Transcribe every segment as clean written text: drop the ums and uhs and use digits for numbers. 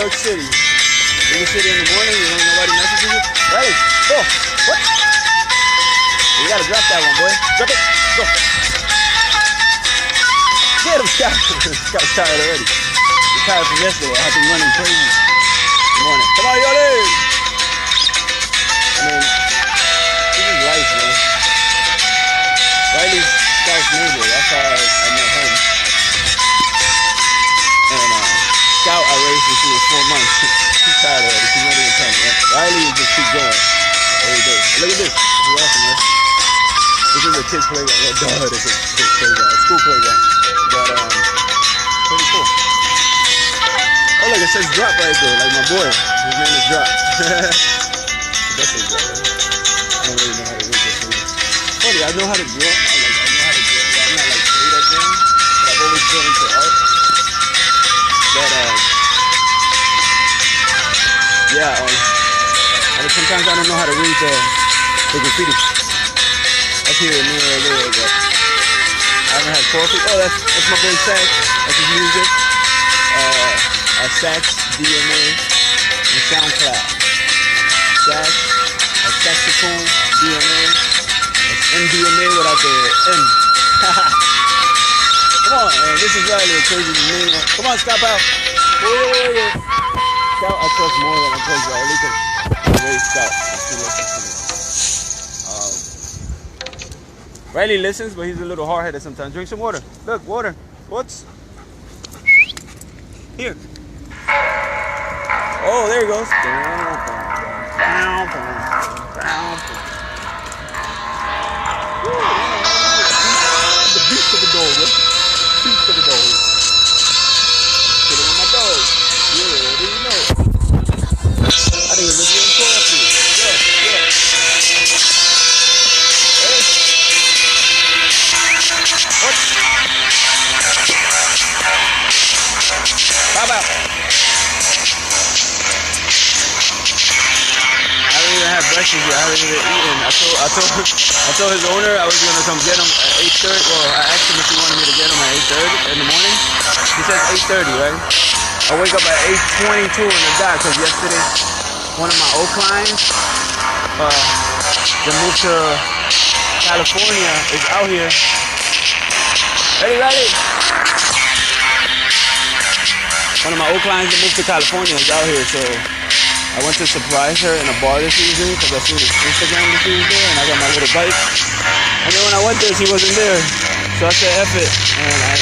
York City. New York City in the morning, you know, nobody messages you. Riley, go. What? You gotta drop that one, boy. Drop it. Go. Get him, Scott. Scott's tired already. He's tired from yesterday. I had been running crazy. Good morning. Come on, Yoli. I mean, this is life, man. Riley's Scout's neighbor. That's how I met him. And Scout, I raised since she was 4 months. She's tired already. She's not even telling me. Riley just keep going every day. Look at this. This is awesome, man. This is a kid's playground. Well, duh, this is a kid's playground. A school playground. But, pretty cool. Oh, look, it says Drop right there. Like my boy. His name is Drop. That says Drop, right? I don't really know how to read this movie. Funny, I know how to draw. I know how to draw. I'm not like great at drawing, but I've always drawn into art. But, yeah, sometimes I don't know how to read the graffiti. That's here in there a little bit. I haven't had coffee. Oh, that's my boy Sax. That's his music. Sax, DMA, and SoundCloud. Sax, saxophone, DMA. That's MDMA without the M. Come on, man. This is Riley, a crazy maniac. Come on, stop out. Whoa. Scout, I trust more than I trust Riley because I raised Scout. Riley listens, but he's a little hard-headed sometimes. Drink some water. Look, water. What's? Here. Oh, there he goes. The beast of the dog, right? Beast of the dog. Put it on my dog. You already know. I think it's a good coffee. Yeah. What? Bye bye. I don't even have breakfast yet. I haven't even eaten. I told his owner I was gonna come get him at 8:30. Well, I asked him if he wanted me to get him at 8:30 in the morning. He said 8:30, right? I wake up at 8:22 on the dot because yesterday one of my old clients that moved to California is out here. Ready? One of my old clients that moved to California is out here, so I went to surprise her in a bar this evening because I seen his Instagram that she was there, and I got my little bike. And then when I went there, she wasn't there, so I said F it, and I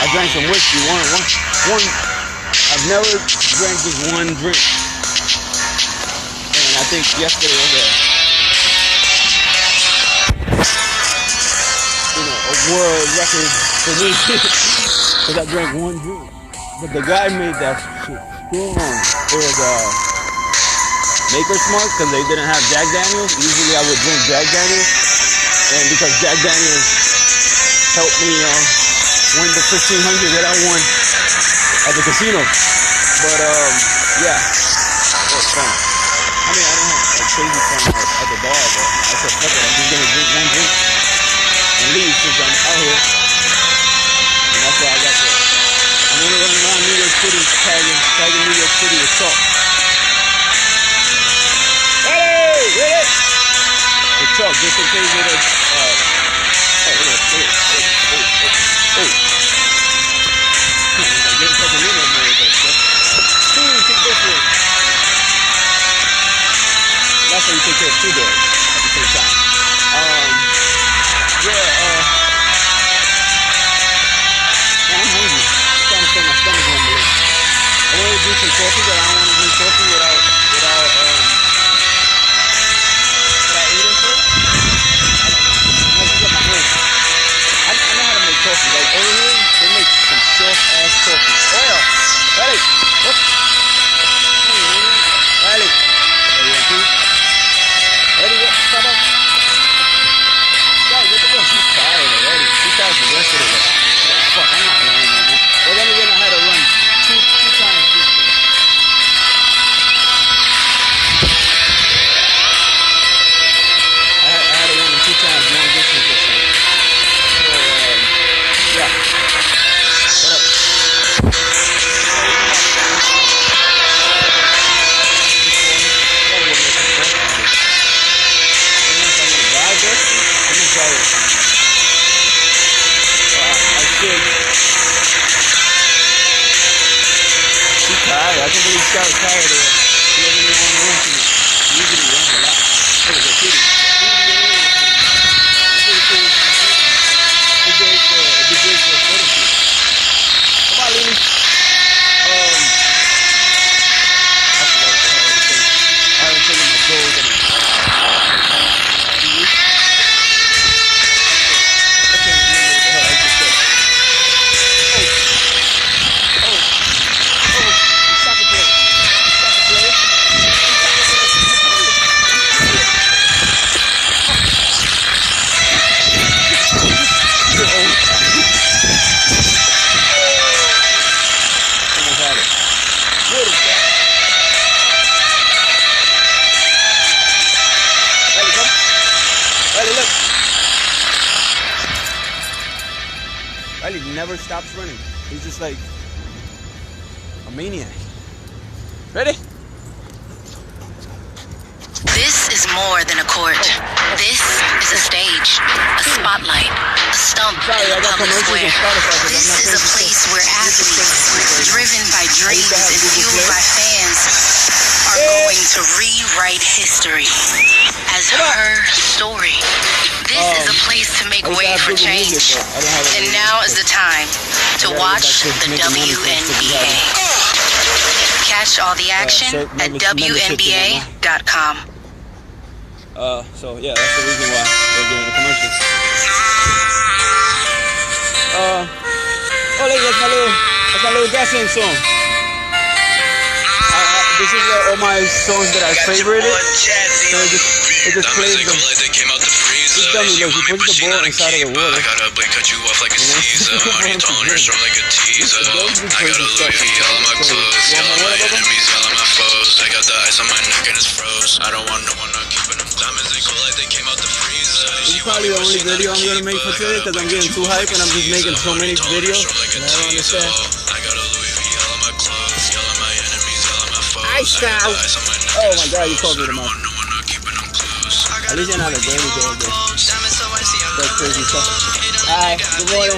drank some whiskey. One. I've never drank just one drink, and I think yesterday was a world record for me because I drank one drink. But the guy made that shit strong. It was Maker's Mark because they didn't have Jack Daniels. Usually I would drink Jack Daniels, and because Jack Daniels helped me win the $1,500 that I won at the casino. But yeah, it was fun. I mean, I didn't have like crazy fun at the bar, but I said fuck it, I'm just gonna drink one drink and leave since I'm out here. And that's why I got there. I'm gonna run around New York City, tagging New York City with salt. Hey! With chalk, just in case it is. Get a couple minutes more with that stuff. Keep this one. That's how you take care of two dogs at the same time. I'm hungry. I'm trying to feel my stomach rumbling. I want to drink some coffee, but I don't want to drink coffee without eating first. I don't know. Unless it's at my place. I know how to make coffee. Like over here, they make some soft ass coffee. Oil. Ready? What? Ready? Ready? Stop up. Guys, get the one. She's tired already. She's tired from yesterday. Fuck, I'm not running no more. Well, then again, I had to run two times this week. got tired of it. He doesn't even want to run to me. He usually runs a lot. Look at the kitty. It'd be great for a photo shoot. Come on, Lily. I forgot what the hell I was saying. I haven't taken my goals in it. I can't remember what the hell I just said. Soccer player. Riley never stops running. He's just like a maniac. Ready? This is more than a court. This is a stage, a spotlight, a stump in the public square. This is a place where athletes, driven by dreams and fueled by fans, are going to rewrite history as her story. This is a place to make way for change. And now is the time to watch the WNBA. Catch all the action at WNBA.com. So yeah, that's the reason why they're doing the commercial. Oh, look, that's my little dancing song. This is all my songs that I favorited. So it just plays them. This dummy, look, he puts the ball inside of the water. I gotta blink, cut you off like a Caesar. Already throwing her strong like a teaser. I got a Louis V all on my clothes, yell at my enemies, yell at my foes. I got the ice on my neck and it's froze. I don't want no one not keeping them diamonds. They cool like they came out the freezer. This is probably the only video I'm gonna make for today because I'm getting too hyped and I'm just making so many videos. And I don't understand. I got a Louis V all on my clothes, yell at my enemies, yell at my foes. Ice out. Oh my God, you called me the mouth. At least you're not a dirty girl, though. That's crazy stuff. Hi, good morning.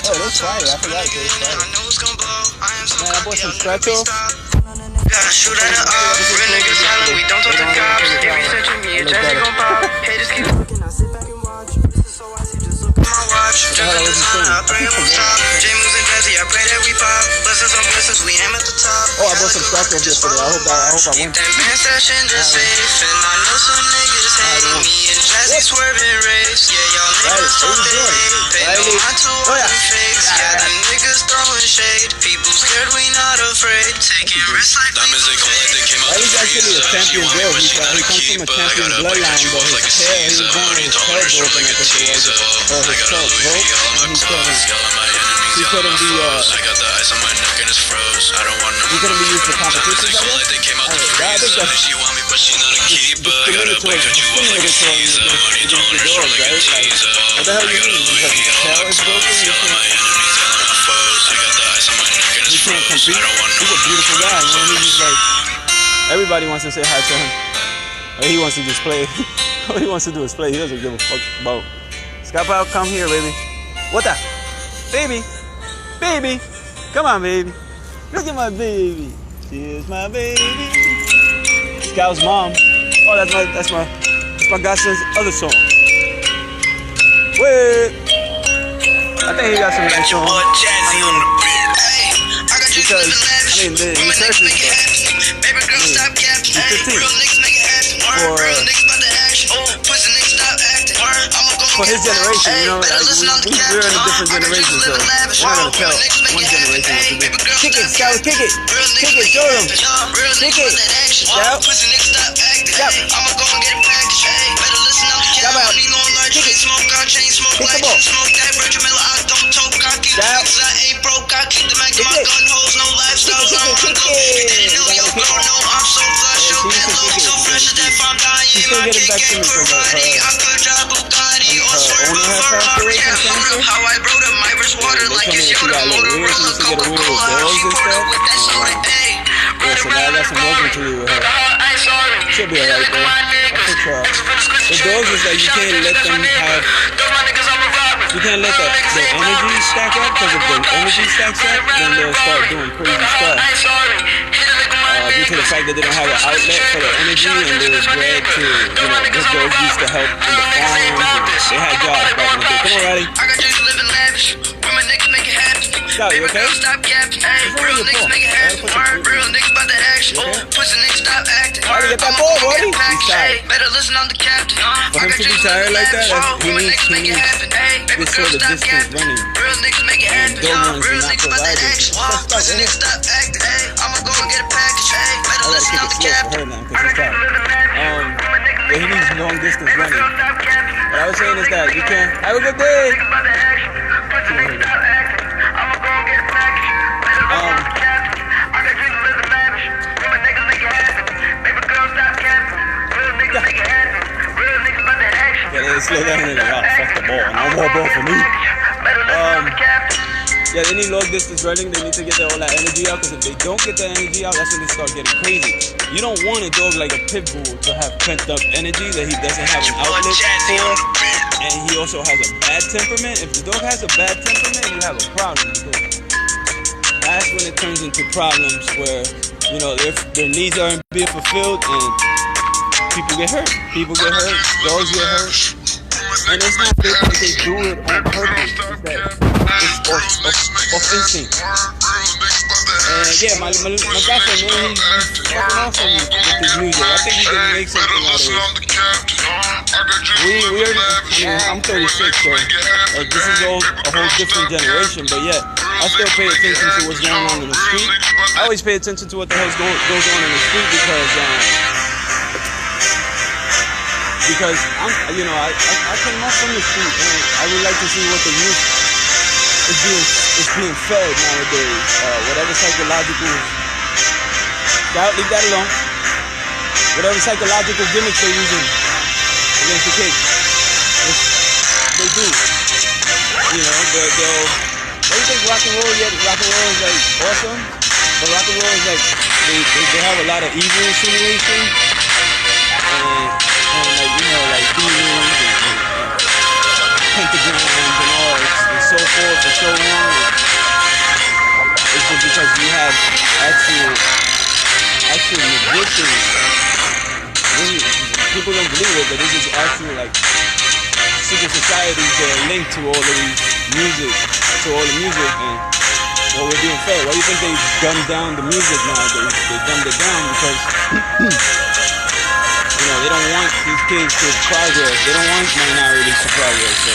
Oh, that's fire. I forgot it was fire. Man, I bought some scratch off. Gotta shoot at the up. Real niggas silent, we don't talk to cops. If you searching me, a jersey gon' pop. Haters keep looking, I sit back and watch. This is so icy, just look at my watch. Just at the time, I pray it won't stop. J-Moves and Jazzy, I pray that we pop. Blessings on blessings, we aim at the top. Oh, I bought some scratch off yesterday. I hope I win. That band session just safe. And I know some niggas hating me and Jazzy swerving race. Yeah, y'all niggas talk they hate. Pay no mind to all them fakes. Yeah, them niggas throwing shade. People scared, we not afraid. Taking risks like Riley's actually a champion girl. He comes from a champion bloodline, but his hair, he was born with his hair broken, I think it was. Or his tail broke, and he couldn't be, he couldn't be used for competitions, I guess. I think that's discriminatory against the girls, right? Like, what the hell do you mean? Because his tail is broken, he can't compete? He's a beautiful guy, man. He's like, everybody wants to say hi to him. Or he wants to just play. All he wants to do is play. He doesn't give a fuck about. Scott Powell, come here, baby. What the? Baby. Baby. Come on, baby. Look at my baby. She is my baby. Scout's mom. Oh, that's my godson's other song. Wait. I think he got some nice songs. Because, I mean, the research is for his generation, you know, like we're in a different generation, so we're not gonna tell one generation what to do. Kick it, Scout, kick it, show them, kick it, Scout, Scout, Scout out, kick it, kick the ball, Scout, she's still getting back to me from her owner has passed away from cancer. They told me that she got a little weird, she used to get a weird with girls and stuff. Yeah, so now I got some working to do with her. She'll be alright though. I think the girls is like you can't let them have you can't let the energy stack up, because if the energy stacks up, then they'll start doing crazy stuff. Due to the fact that they don't have an outlet for the energy, and they was bred to, you know, this dog used to help in the farms, and they had jobs back in the day. Come on, Riley. I got dreams of living lavish. Where my niggas make it happen. Stop, you okay? Stop capping. Real niggas make it happen. Real niggas about to action. Pussy niggas stop acting. Riley, get that ball, buddy. He's tired. Better listen, I'm the captain. For him to be tired like that, he needs this sort of distance running. Real niggas make it happen. Dog runs Real are not niggas about to provided. action. Pussy niggas stop acting. I'ma go and get a package. Better I gotta listen, keep I'm it the slow for captain. her now, because he's tired. But he needs long distance running. What I was saying is that you can't. Have a good day. Yeah, they slow down and like, oh, fuck the ball. No more ball for me. Yeah, they need long distance running. They need to get all that energy out, because if they don't get the energy out, that's when they start getting crazy. You don't want a dog like a pit bull to have pent up energy that he doesn't have an outlet for, and he also has a bad temperament. If the dog has a bad temperament, you have a problem, because that's when it turns into problems where, you know, their needs aren't being fulfilled and people get hurt. People get hurt, dogs get hurt. And it's not that they do it on purpose. It's off instinct. And yeah, my girlfriend, man, he's fucking awesome with his music. I think he can make something out of it. I'm 36, so like, this is a whole different generation. But yeah, I still pay attention to what's going on in the street. I always pay attention to what the hell goes on in the street, because I'm, you know, I came up from the street, and I would like to see what the youth is being fed nowadays. Whatever psychological, leave that alone. Whatever psychological gimmicks they're using against the kids, they do. You know, they'll. What do you think rock and roll? Yeah, rock and roll is like awesome, but rock and roll is like they have a lot of evil insinuation and like, you know, like demons and pentagrams and all, and so forth and so on. It's just because you have actual magicians. People don't believe it, but this is actual, like, secret societies that are linked to all of these music, and what we're being fed. Why do you think they dumbed down the music now? They dumbed it down because you know, they don't want these kids to progress. They don't want minorities to progress. So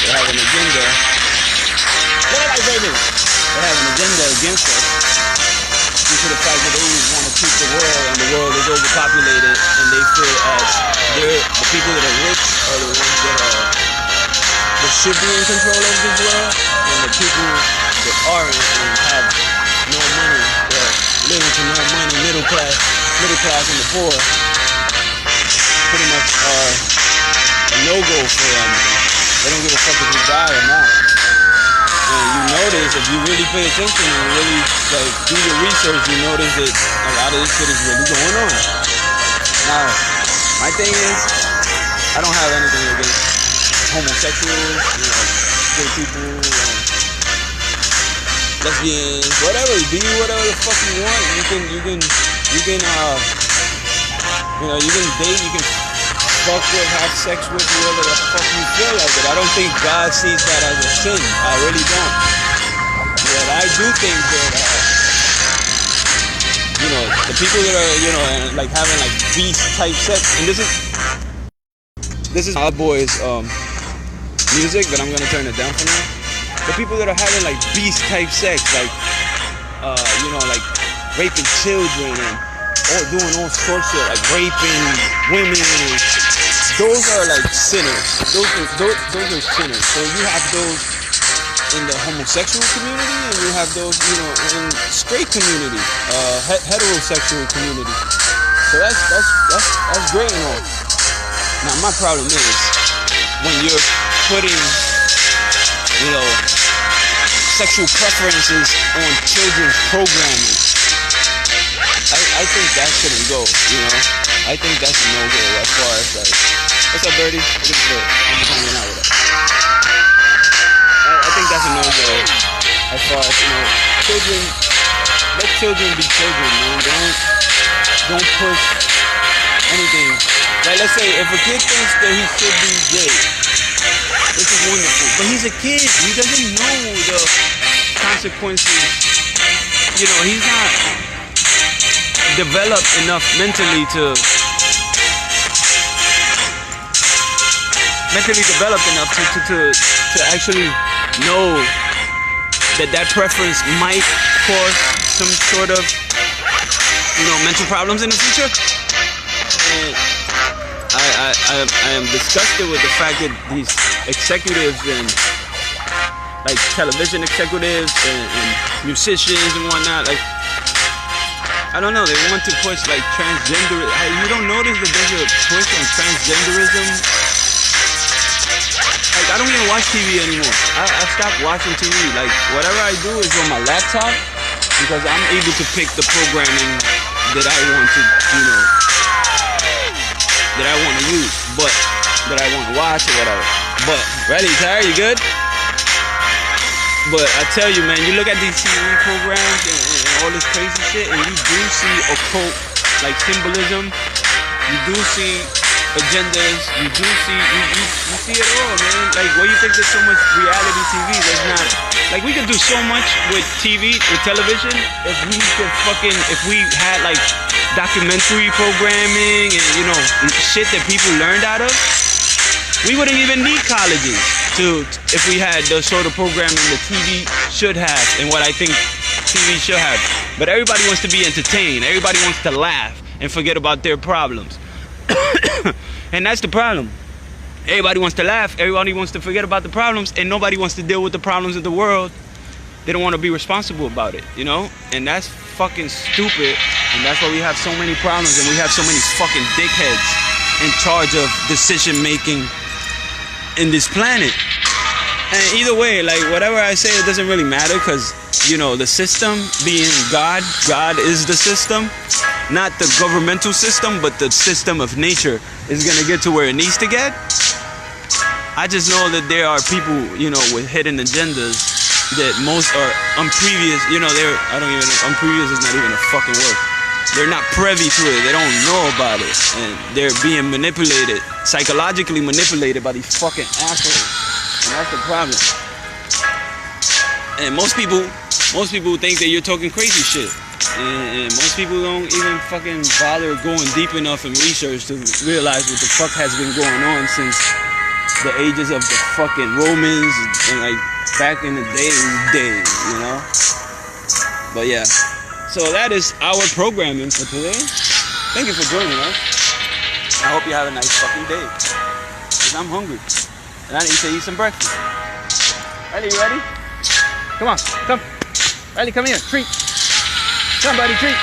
they have an agenda. What are they doing? They have an agenda against us due to the fact that they want to keep the world, and the world is overpopulated, and they feel as the people that are rich are the ones that should be in control of this world, and the people that aren't and have no money, they're living to no money, middle class and the poor, pretty much are a no-go for them. They don't give a fuck if you die or not. And you notice, if you really pay attention and really like do your research, you notice that a lot of this shit is really going on. Now, my thing is, I don't have anything against homosexuals, you know, gay people, lesbians, whatever. Be whatever the fuck you want. You can you can date, you can fuck with, have sex with whoever the fuck you feel like it. I don't think God sees that as a sin. I really don't. But I do think that, you know, the people that are, you know, like having like beast type sex, and this is my boy's music, but I'm gonna turn it down for now. The people that are having like beast type sex, like, you know, like raping children and doing all sorts of like raping women, and those are like sinners. Those are sinners. So you have those in the homosexual community, and you have those, you know, in straight community, heterosexual community. So that's great and all. Now my problem is when you're putting, you know, sexual preferences on children's programming. I think that shouldn't go, you know. I think that's a no-go as far as like, what's up, Birdie? Look at this bird. I'm just hanging out with her. professionals as far as, you know, children. Let children be children, man. Don't push anything. Like, let's say if a kid thinks that he should be gay, this is wonderful. But he's a kid. He doesn't know the consequences. You know, he's not developed enough mentally to actually know that preference might cause some sort of, you know, mental problems in the future. And I am disgusted with the fact that these executives and like television executives and musicians and whatnot, like, I don't know, they want to push like transgender. You don't notice that there's a push on transgenderism? Like, I don't even watch TV anymore. I stopped watching TV. Like, whatever I do is on my laptop because I'm able to pick the programming that I want to, you know, that I want to use, but that I want to watch or whatever. But, ready, Tyre, you good? But I tell you, man, you look at these TV programs and all this crazy shit, and you do see occult, like symbolism. You do see agendas. You do see, you see it all, man. Like, why you think there's so much reality TV? There's not. Like, we could do so much with TV, with television, if we had like documentary programming and, you know, shit that people learned out of. We wouldn't even need colleges if we had the sort of programming that TV should have and what I think TV should have. But everybody wants to be entertained. Everybody wants to laugh and forget about their problems. And that's the problem. Everybody wants to laugh. Everybody wants to forget about the problems, and nobody wants to deal with the problems of the world. They don't want to be responsible about it, you know? And that's fucking stupid. And that's why we have so many problems and we have so many fucking dickheads in charge of decision making in this planet. And either way, like, whatever I say, it doesn't really matter, because, you know, the system being God is the system, not the governmental system, but the system of nature is gonna get to where it needs to get. I just know that there are people, you know, with hidden agendas that most are unprevious, you know, unprevious is not even a fucking word. They're not privy to it. They don't know about it. And they're being manipulated, psychologically manipulated by these fucking assholes. And that's the problem. And most people think that you're talking crazy shit. And most people don't even fucking bother going deep enough in research to realize what the fuck has been going on since the ages of the fucking Romans and like back in the days, you know? But yeah. So that is our programming for today. Thank you for joining us. I hope you have a nice fucking day. Because I'm hungry. And I need to eat some breakfast. Riley, you ready? Come on, come. Riley, come here. Treat. Come, buddy, treat.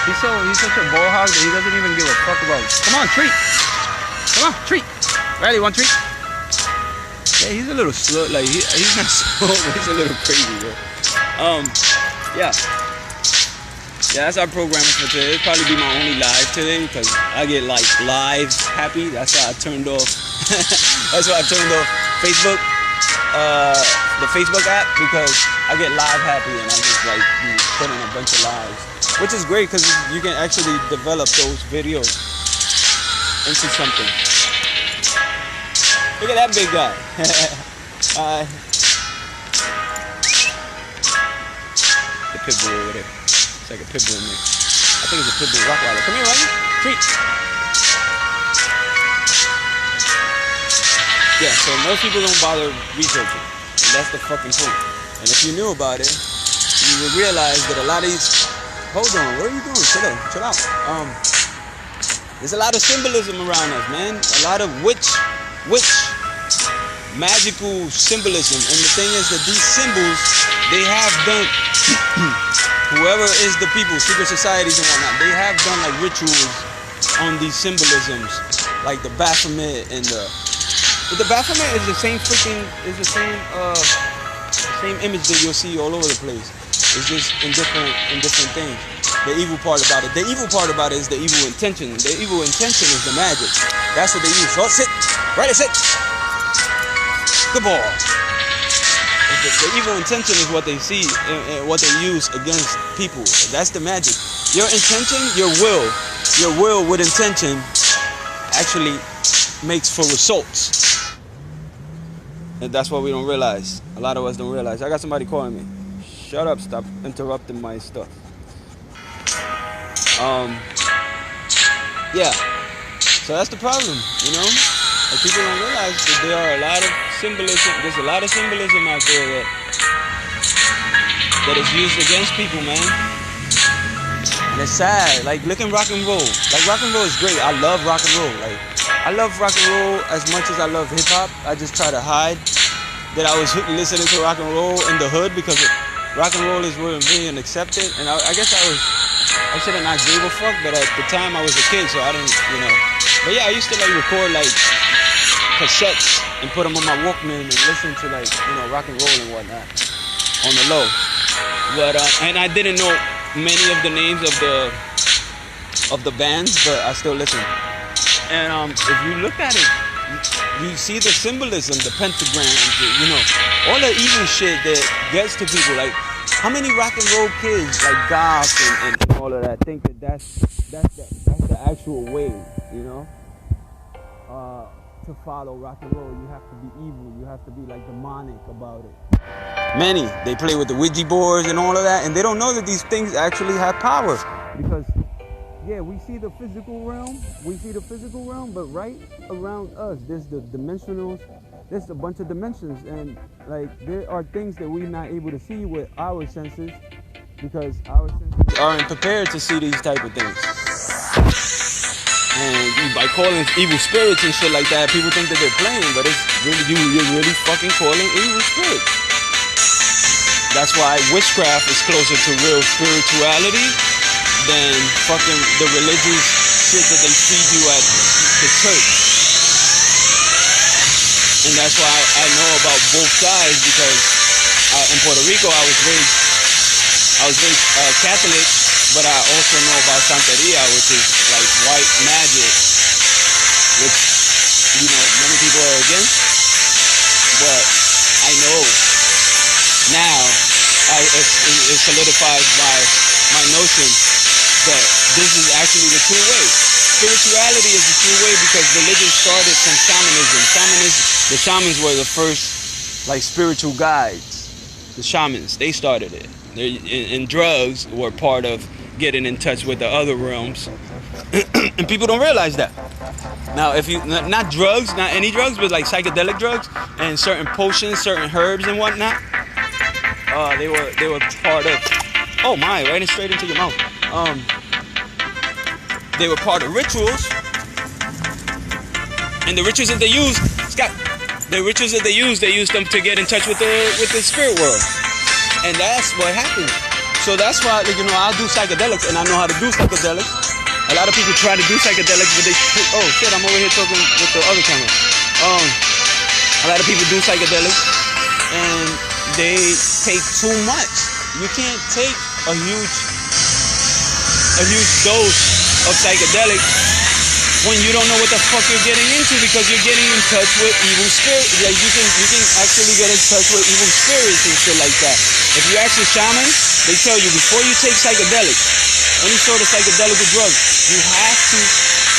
He's such a ball hog that he doesn't even give a fuck about it. Come on, treat. Come on, treat. Riley, want treat? Yeah, he's a little slow. Like, he's not slow, but he's a little crazy, bro. Yeah, that's our programming for today. It'll probably be my only live today because I get like live happy. That's why I turned off. That's why I turned off Facebook, the Facebook app, because I get live happy and I just like be putting a bunch of lives, which is great because you can actually develop those videos into something. Look at that big guy. Pit bull over there. It's like a pit bull, man. I think it's a pit bull Rottweiler. Come here, Riley. Treat. Yeah, so most people don't bother researching. And that's the fucking point. And if you knew about it, you would realize that a lot of these... Hold on, what are you doing? Chill out. There's a lot of symbolism around us, man. A lot of witch magical symbolism. And the thing is that these symbols, they have done... whoever is the people, secret societies and whatnot, they have done like rituals on these symbolisms, like the Baphomet and but the Baphomet is the same same image that you'll see all over the place. It's just in different things. The evil part about it is the evil intention. The evil intention is the magic. That's what they use. So sit, right, sit. Good ball. The evil intention is what they see and what they use against people. That's the magic. Your intention, your will with intention actually makes for results. And that's what we don't realize. A lot of us don't realize. I got somebody calling me. Shut up, stop interrupting my stuff. Yeah. So that's the problem, you know? Like, people don't realize that there are a lot of symbolism. There's a lot of symbolism out there that is used against people, man. And it's sad. Like, look at rock and roll. Like, rock and roll is great. I love rock and roll. Like, I love rock and roll as much as I love hip hop. I just try to hide that I was listening to rock and roll in the hood because rock and roll is being accepted. And I guess I should have not gave a fuck, but at the time I was a kid, so I didn't, you know. But yeah, I used to like record like cassettes and put them on my Walkman and listen to like, you know, rock and roll and whatnot on the low. But and I didn't know many of the names of the bands, but I still listen. And if you look at it, you see the symbolism, the pentagrams, you know, all the evil shit that gets to people. Like, how many rock and roll kids, like goth and all of that, think that that's the actual way, you know? To follow rock and roll, you have to be evil. You have to be like demonic about it. Many, they play with the Ouija boards and all of that, and they don't know that these things actually have power. Because, yeah, we see the physical realm, but right around us, there's the dimensionals. There's a bunch of dimensions, and like there are things that we're not able to see with our senses because our senses aren't prepared to see these type of things. And by calling evil spirits and shit like that, people think that they're playing, but it's really you're really fucking calling evil spirits. That's why witchcraft is closer to real spirituality than fucking the religious shit that they feed you at the church. And that's why I know about both sides, because in Puerto Rico I was raised Catholic, but I also know about Santeria, which is like white magic, which, you know, many people are against. But I know now it solidifies my notion that this is actually the true way. Spirituality is the true way because religion started from shamanism. The shamans were the first, like, spiritual guides. The shamans, they started it. And drugs were part of getting in touch with the other realms. And people don't realize that. Now, if you, not drugs, not any drugs, but like psychedelic drugs and certain potions, certain herbs and whatnot, they were part of, oh my, right straight into your mouth. They were part of rituals. And the rituals that they used, Scott, the rituals that they used them to get in touch with the spirit world. And that's what happened. So that's why, like, you know, I do psychedelics and I know how to do psychedelics. A lot of people try to do psychedelics, but they, oh shit, I'm over here talking with the other camera. A lot of people do psychedelics and they take too much. You can't take a huge dose of psychedelic when you don't know what the fuck you're getting into, because you're getting in touch with evil spirits. Like, you can actually get in touch with evil spirits and shit like that. If you ask a shaman, they tell you before you take psychedelics, any sort of psychedelic drug, you have to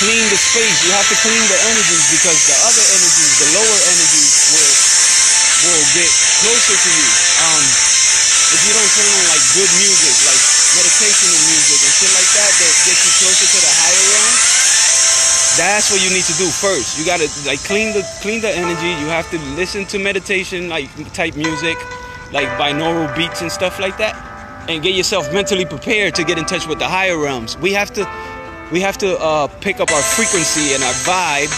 clean the space. You have to clean the energies, because the other energies, the lower energies, will get closer to you. If you don't turn on like good music, like meditational music and shit like that gets you closer to the higher realms, that's what you need to do first. You gotta like clean the energy. You have to listen to meditation like type music, like binaural beats and stuff like that, and get yourself mentally prepared to get in touch with the higher realms. We have to pick up our frequency and our vibe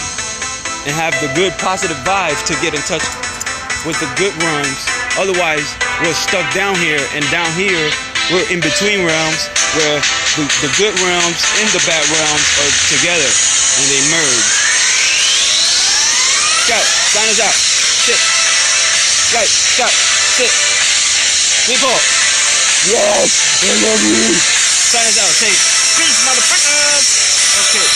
and have the good positive vibes to get in touch with the good realms. Otherwise, we're stuck down here, and down here we're in between realms where the good realms and the bad realms are together and they merge. Scout, sign us out. Sit. Right, Scout, sit. People. Yes, I love you. Sign us out. Say, peace, motherfuckers. Okay.